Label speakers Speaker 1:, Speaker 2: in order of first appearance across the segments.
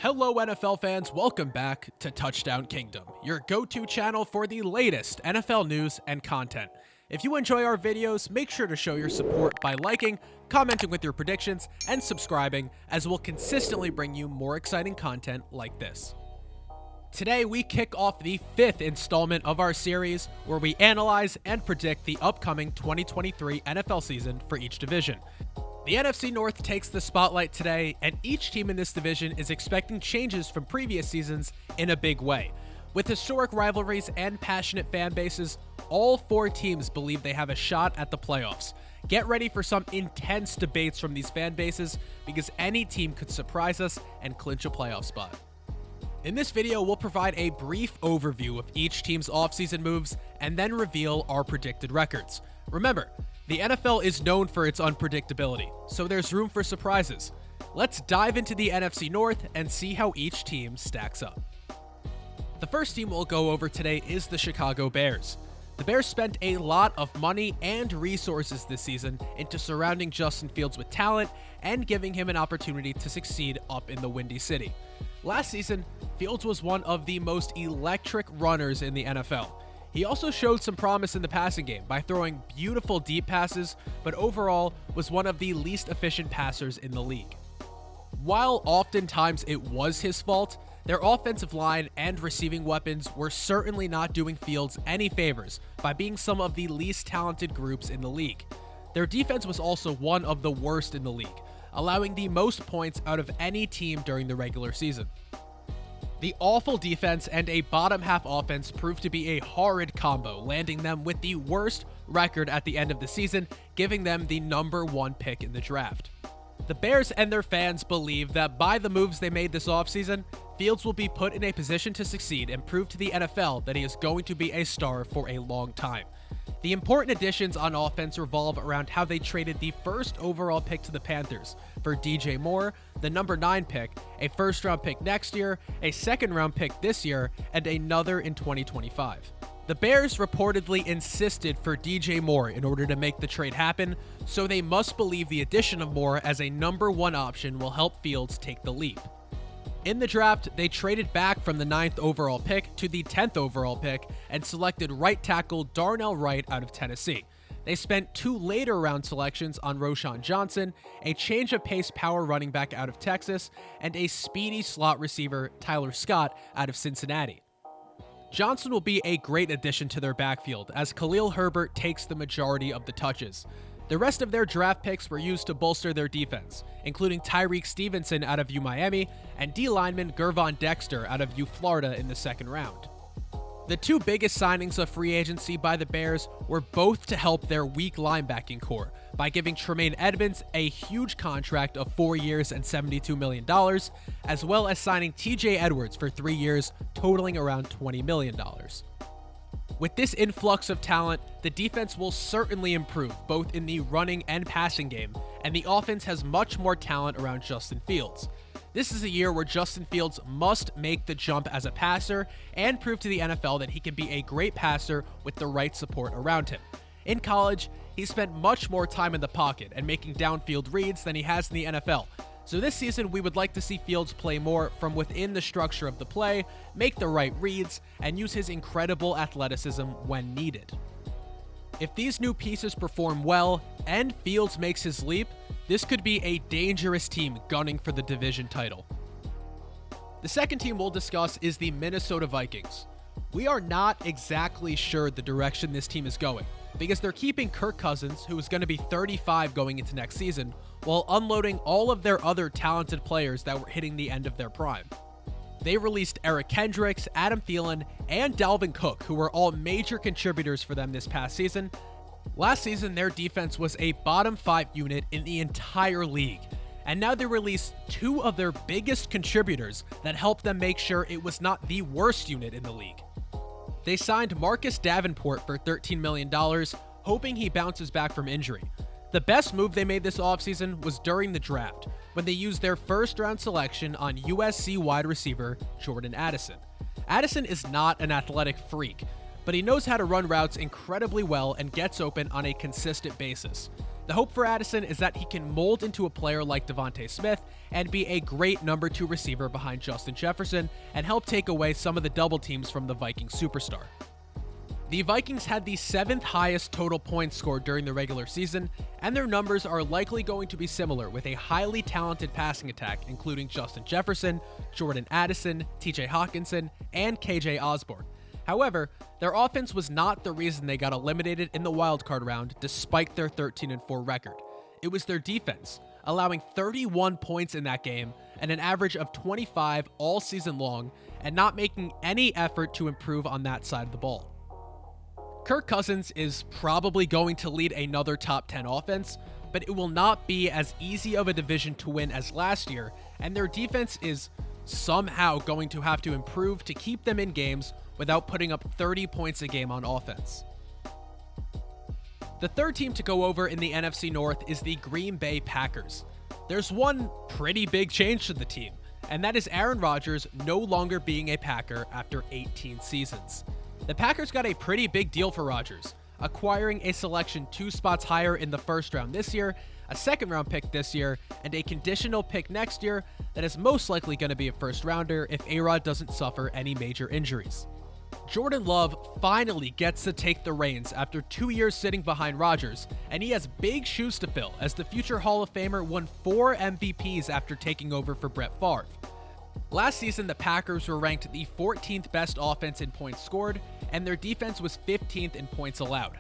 Speaker 1: Hello, NFL fans. Welcome back to Touchdown Kingdom, your go-to channel for the latest NFL news and content. If you enjoy our videos, make sure to show your support by liking, commenting with your predictions, and subscribing, as we'll consistently bring you more exciting content like this. Today, we kick off the 5th installment of our series, where we analyze and predict the upcoming 2023 NFL season for each division. The NFC North takes the spotlight today, and each team in this division is expecting changes from previous seasons in a big way. With historic rivalries and passionate fan bases, all 4 teams believe they have a shot at the playoffs. Get ready for some intense debates from these fan bases, because any team could surprise us and clinch a playoff spot. In this video, we'll provide a brief overview of each team's offseason moves and then reveal our predicted records. Remember, the NFL is known for its unpredictability, so there's room for surprises. Let's dive into the NFC North and see how each team stacks up. The first team we'll go over today is the Chicago Bears. The Bears spent a lot of money and resources this season into surrounding Justin Fields with talent and giving him an opportunity to succeed up in the Windy City. Last season, Fields was one of the most electric runners in the NFL. He also showed some promise in the passing game by throwing beautiful deep passes, but overall was one of the least efficient passers in the league. While oftentimes it was his fault, their offensive line and receiving weapons were certainly not doing Fields any favors by being some of the least talented groups in the league. Their defense was also one of the worst in the league, allowing the most points out of any team during the regular season. The awful defense and a bottom-half offense proved to be a horrid combo, landing them with the worst record at the end of the season, giving them the number 1 pick in the draft. The Bears and their fans believe that by the moves they made this offseason, Fields will be put in a position to succeed and prove to the NFL that he is going to be a star for a long time. The important additions on offense revolve around how they traded the first overall pick to the Panthers for DJ Moore, the number 9 pick, a first-round pick next year, a second-round pick this year, and another in 2025. The Bears reportedly insisted for DJ Moore in order to make the trade happen, so they must believe the addition of Moore as a number 1 option will help Fields take the leap. In the draft, they traded back from the 9th overall pick to the 10th overall pick and selected right tackle Darnell Wright out of Tennessee. They spent 2 later round selections on Roschon Johnson, a change of pace power running back out of Texas, and a speedy slot receiver Tyler Scott out of Cincinnati. Johnson will be a great addition to their backfield as Khalil Herbert takes the majority of the touches. The rest of their draft picks were used to bolster their defense, including Tyreek Stevenson out of UMiami and D-lineman Gervon Dexter out of Florida in the 2nd round. The 2 biggest signings of free agency by the Bears were both to help their weak linebacking core by giving Tremaine Edmonds a huge contract of 4 years and $72 million, as well as signing TJ Edwards for 3 years, totaling around $20 million. With this influx of talent, the defense will certainly improve both in the running and passing game, and the offense has much more talent around Justin Fields. This is a year where Justin Fields must make the jump as a passer and prove to the NFL that he can be a great passer with the right support around him. In college, he spent much more time in the pocket and making downfield reads than he has in the NFL. So this season, we would like to see Fields play more from within the structure of the play, make the right reads, and use his incredible athleticism when needed. If these new pieces perform well and Fields makes his leap, this could be a dangerous team gunning for the division title. The second team we'll discuss is the Minnesota Vikings. We are not exactly sure the direction this team is going, because they're keeping Kirk Cousins, who is going to be 35 going into next season, while unloading all of their other talented players that were hitting the end of their prime. They released Eric Kendricks, Adam Thielen, and Dalvin Cook, who were all major contributors for them this past season. Last season, their defense was a bottom 5 unit in the entire league, and now they released 2 of their biggest contributors that helped them make sure it was not the worst unit in the league. They signed Marcus Davenport for $13 million, hoping he bounces back from injury. The best move they made this offseason was during the draft, when they used their first-round selection on USC wide receiver Jordan Addison. Addison is not an athletic freak, but he knows how to run routes incredibly well and gets open on a consistent basis. The hope for Addison is that he can mold into a player like Devontae Smith and be a great number 2 receiver behind Justin Jefferson and help take away some of the double teams from the Vikings superstar. The Vikings had the 7th highest total points scored during the regular season, and their numbers are likely going to be similar with a highly talented passing attack including Justin Jefferson, Jordan Addison, TJ Hawkinson, and KJ Osborne. However, their offense was not the reason they got eliminated in the wildcard round despite their 13-4 record. It was their defense, allowing 31 points in that game and an average of 25 all season long, and not making any effort to improve on that side of the ball. Kirk Cousins is probably going to lead another top 10 offense, but it will not be as easy of a division to win as last year, and their defense is somehow going to have to improve to keep them in games without putting up 30 points a game on offense. The third team to go over in the NFC North is the Green Bay Packers. There's one pretty big change to the team, and that is Aaron Rodgers no longer being a Packer after 18 seasons. The Packers got a pretty big deal for Rodgers, acquiring a selection 2 spots higher in the first round this year, a second-round pick this year, and a conditional pick next year that is most likely going to be a first-rounder if A-Rod doesn't suffer any major injuries. Jordan Love finally gets to take the reins after 2 years sitting behind Rodgers, and he has big shoes to fill as the future Hall of Famer won 4 MVPs after taking over for Brett Favre. Last season, the Packers were ranked the 14th best offense in points scored, and their defense was 15th in points allowed.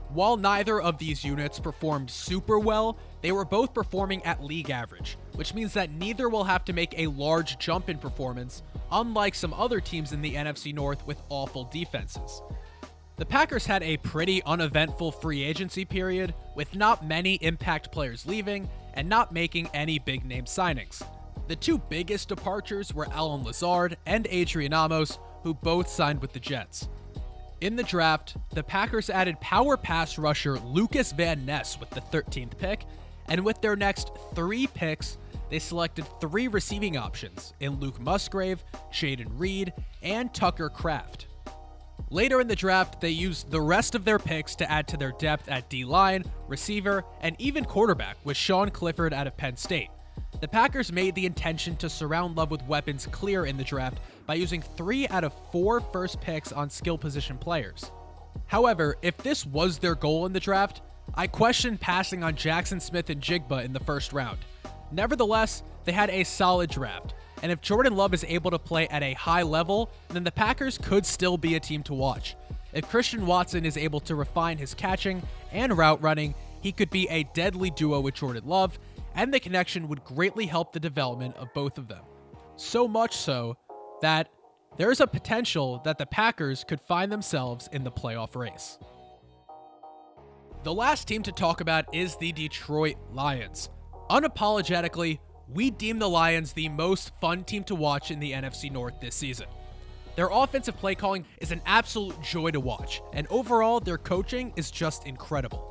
Speaker 1: While neither of these units performed super well, they were both performing at league average, which means that neither will have to make a large jump in performance, unlike some other teams in the NFC North with awful defenses. The Packers had a pretty uneventful free agency period, with not many impact players leaving and not making any big-name signings. The 2 biggest departures were Allen Lazard and Adrian Amos, who both signed with the Jets. In the draft, the Packers added power pass rusher Lucas Van Ness with the 13th pick, and with their next 3 picks, they selected 3 receiving options in Luke Musgrave, Jaden Reed, and Tucker Kraft. Later in the draft, they used the rest of their picks to add to their depth at D-line, receiver, and even quarterback with Sean Clifford out of Penn State. The Packers made the intention to surround Love with weapons clear in the draft by using 3 out of 4 first picks on skill position players. However, if this was their goal in the draft, I question passing on Jackson Smith and Jigba in the first round. Nevertheless, they had a solid draft, and if Jordan Love is able to play at a high level, then the Packers could still be a team to watch. If Christian Watson is able to refine his catching and route running, he could be a deadly duo with Jordan Love, and the connection would greatly help the development of both of them. So much so that there is a potential that the Packers could find themselves in the playoff race. The last team to talk about is the Detroit Lions. Unapologetically, we deem the Lions the most fun team to watch in the NFC North this season. Their offensive play calling is an absolute joy to watch, and overall, their coaching is just incredible.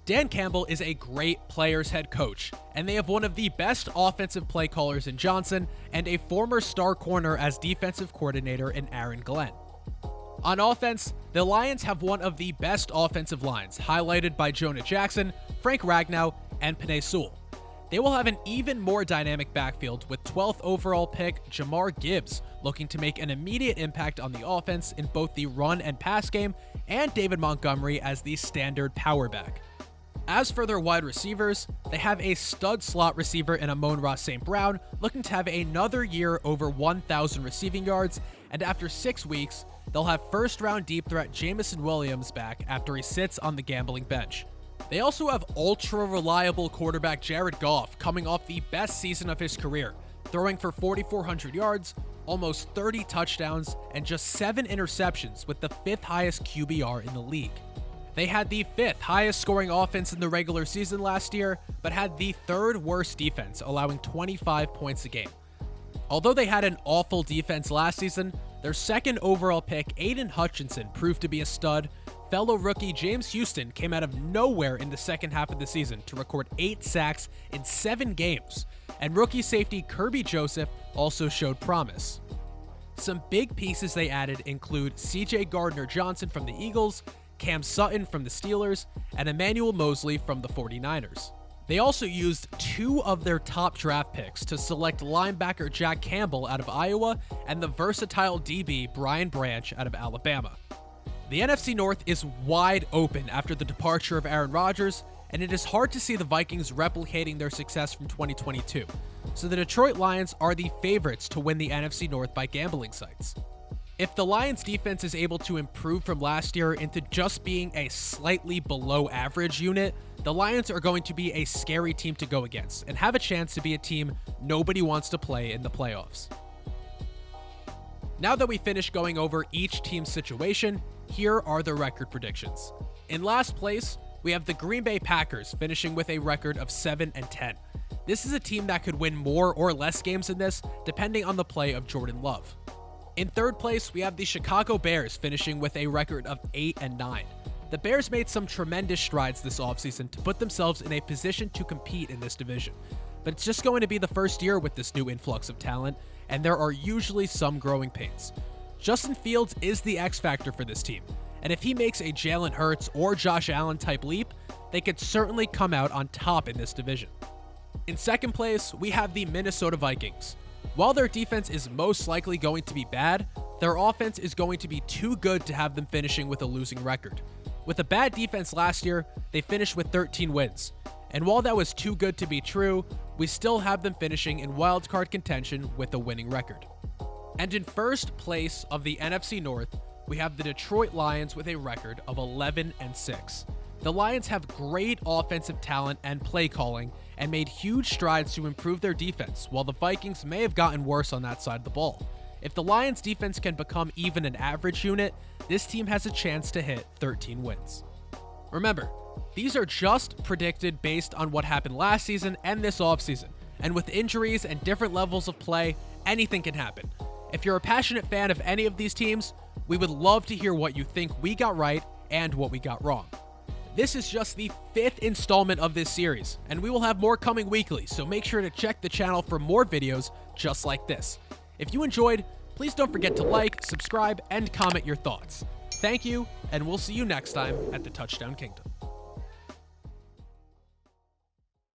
Speaker 1: Dan Campbell is a great player's head coach, and they have one of the best offensive play callers in Johnson and a former star corner as defensive coordinator in Aaron Glenn. On offense, the Lions have one of the best offensive lines, highlighted by Jonah Jackson, Frank Ragnow, and Penei Sewell. They will have an even more dynamic backfield with 12th overall pick Jamar Gibbs looking to make an immediate impact on the offense in both the run and pass game, and David Montgomery as the standard power back. As for their wide receivers, they have a stud slot receiver in Amon-Ra St. Brown looking to have another year over 1,000 receiving yards, and after 6 weeks, they'll have first-round deep threat Jameson Williams back after he sits on the gambling bench. They also have ultra-reliable quarterback Jared Goff coming off the best season of his career, throwing for 4,400 yards, almost 30 touchdowns, and just 7 interceptions with the 5th highest QBR in the league. They had the 5th highest scoring offense in the regular season last year, but had the 3rd worst defense, allowing 25 points a game. Although they had an awful defense last season, their 2nd overall pick, Aiden Hutchinson, proved to be a stud. Fellow rookie James Houston came out of nowhere in the second half of the season to record 8 sacks in 7 games, and rookie safety Kirby Joseph also showed promise. Some big pieces they added include CJ Gardner-Johnson from the Eagles, Cam Sutton from the Steelers, and Emmanuel Mosley from the 49ers. They also used 2 of their top draft picks to select linebacker Jack Campbell out of Iowa and the versatile DB Brian Branch out of Alabama. The NFC North is wide open after the departure of Aaron Rodgers, and it is hard to see the Vikings replicating their success from 2022. So the Detroit Lions are the favorites to win the NFC North by gambling sites. If the Lions defense is able to improve from last year into just being a slightly below average unit, the Lions are going to be a scary team to go against and have a chance to be a team nobody wants to play in the playoffs. Now that we finished going over each team's situation, here are the record predictions. In last place, we have the Green Bay Packers finishing with a record of 7-10. This is a team that could win more or less games than this, depending on the play of Jordan Love. In third place, we have the Chicago Bears finishing with a record of 8-9. The Bears made some tremendous strides this offseason to put themselves in a position to compete in this division. But it's just going to be the first year with this new influx of talent, and there are usually some growing pains. Justin Fields is the X factor for this team, and if he makes a Jalen Hurts or Josh Allen type leap, they could certainly come out on top in this division. In second place, we have the Minnesota Vikings. While their defense is most likely going to be bad, their offense is going to be too good to have them finishing with a losing record. With a bad defense last year, they finished with 13 wins. And while that was too good to be true, we still have them finishing in wildcard contention with a winning record. And in first place of the NFC North, we have the Detroit Lions with a record of 11-6. The Lions have great offensive talent and play calling and made huge strides to improve their defense, while the Vikings may have gotten worse on that side of the ball. If the Lions defense can become even an average unit, this team has a chance to hit 13 wins. Remember, these are just predicted based on what happened last season and this offseason, and with injuries and different levels of play, anything can happen. If you're a passionate fan of any of these teams, we would love to hear what you think we got right and what we got wrong. This is just the 5th installment of this series, and we will have more coming weekly, so make sure to check the channel for more videos just like this. If you enjoyed, please don't forget to like, subscribe, and comment your thoughts. Thank you, and we'll see you next time at the Touchdown Kingdom.